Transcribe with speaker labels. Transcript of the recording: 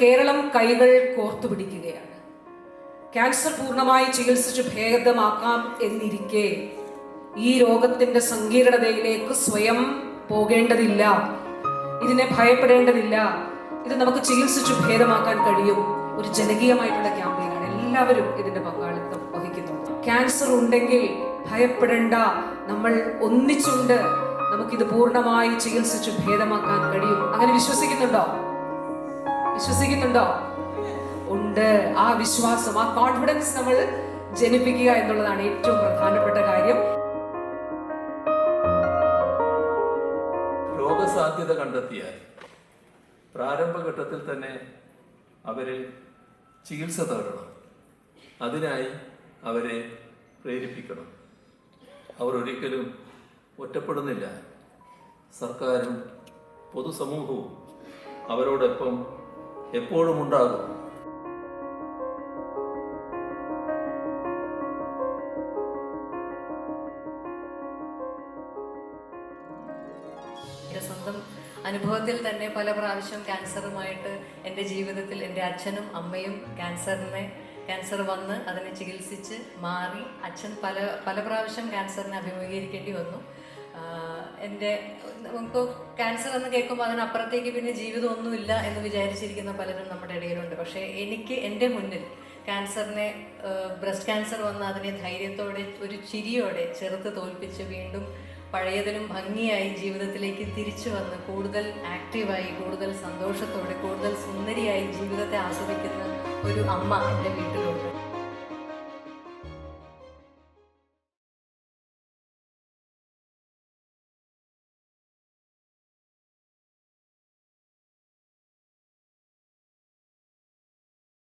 Speaker 1: കേരളം കൈകൾ കോർത്തുപിടിക്കുകയാണ്. ക്യാൻസർ പൂർണ്ണമായി ചികിത്സിച്ച് ഭേദമാക്കാം എന്നിരിക്കെ ഈ രോഗത്തിന്റെ സങ്കീർണതയിലേക്ക് സ്വയം പോകേണ്ടതില്ല, ഇതിനെ ഭയപ്പെടേണ്ടതില്ല, ഇത് നമുക്ക് ചികിത്സിച്ച് ഭേദമാക്കാൻ കഴിയും. ഒരു ജനകീയമായിട്ടുള്ള ക്യാമ്പയിനാണ്. എല്ലാവരും ഇതിന്റെ പങ്കാളിത്തം വഹിക്കുന്നുണ്ട്. ക്യാൻസർ ഉണ്ടെങ്കിൽ ഭയപ്പെടേണ്ട, നമ്മൾ ഒന്നിച്ചുണ്ട്, നമുക്കിത് പൂർണ്ണമായി ചികിത്സിച്ച് ഭേദമാക്കാൻ കഴിയും. അങ്ങനെ വിശ്വസിക്കുന്നുണ്ടോ? ഉണ്ട്. ആ വിശ്വാസം, ആ കോൺഫിഡൻസ് നമ്മൾ ജനിപ്പിക്കുക എന്നുള്ളതാണ് ഏറ്റവും പ്രധാനപ്പെട്ട കാര്യം.
Speaker 2: രോഗസാധ്യത കണ്ടെത്തിയാൽ പ്രാരംഭഘട്ടത്തിൽ തന്നെ അവരെ ചികിത്സ തേടണം. അതിനായി അവരെ പ്രേരിപ്പിക്കണം. അവർ ഒരിക്കലും ഒറ്റപ്പെടുന്നില്ല. സർക്കാരും പൊതുസമൂഹവും അവരോടൊപ്പം എപ്പോഴും ഉണ്ടാകും.
Speaker 3: എൻ്റെ സ്വന്തം അനുഭവത്തിൽ തന്നെ പല പ്രാവശ്യം ക്യാൻസറുമായിട്ട് എൻ്റെ ജീവിതത്തിൽ എൻ്റെ അച്ഛനും അമ്മയും ക്യാൻസർ വന്ന് അതിനെ ചികിത്സിച്ച് മാറി. അച്ഛൻ പല പ്രാവശ്യം ക്യാൻസറിനെ അഭിമുഖീകരിക്കേണ്ടി വന്നു. നമുക്ക് ക്യാൻസർ എന്ന് കേൾക്കുമ്പോൾ അതിനപ്പുറത്തേക്ക് പിന്നെ ജീവിതമൊന്നുമില്ല എന്ന് വിചാരിച്ചിരിക്കുന്ന പലരും നമ്മുടെ ഇടയിലുണ്ട്. പക്ഷേ എൻ്റെ മുന്നിൽ ബ്രസ്റ്റ് ക്യാൻസർ വന്ന് അതിനെ ധൈര്യത്തോടെ ഒരു ചിരിയോടെ ചെറുത്ത് തോൽപ്പിച്ച് വീണ്ടും പഴയതിലും ഭംഗിയായി ജീവിതത്തിലേക്ക് തിരിച്ചു വന്ന് കൂടുതൽ ആക്റ്റീവായി, കൂടുതൽ സന്തോഷത്തോടെ, കൂടുതൽ സുന്ദരിയായി ജീവിതത്തെ ആസ്വദിക്കുന്ന ഒരു അമ്മ എൻ്റെ വീട്ടിലുണ്ട്.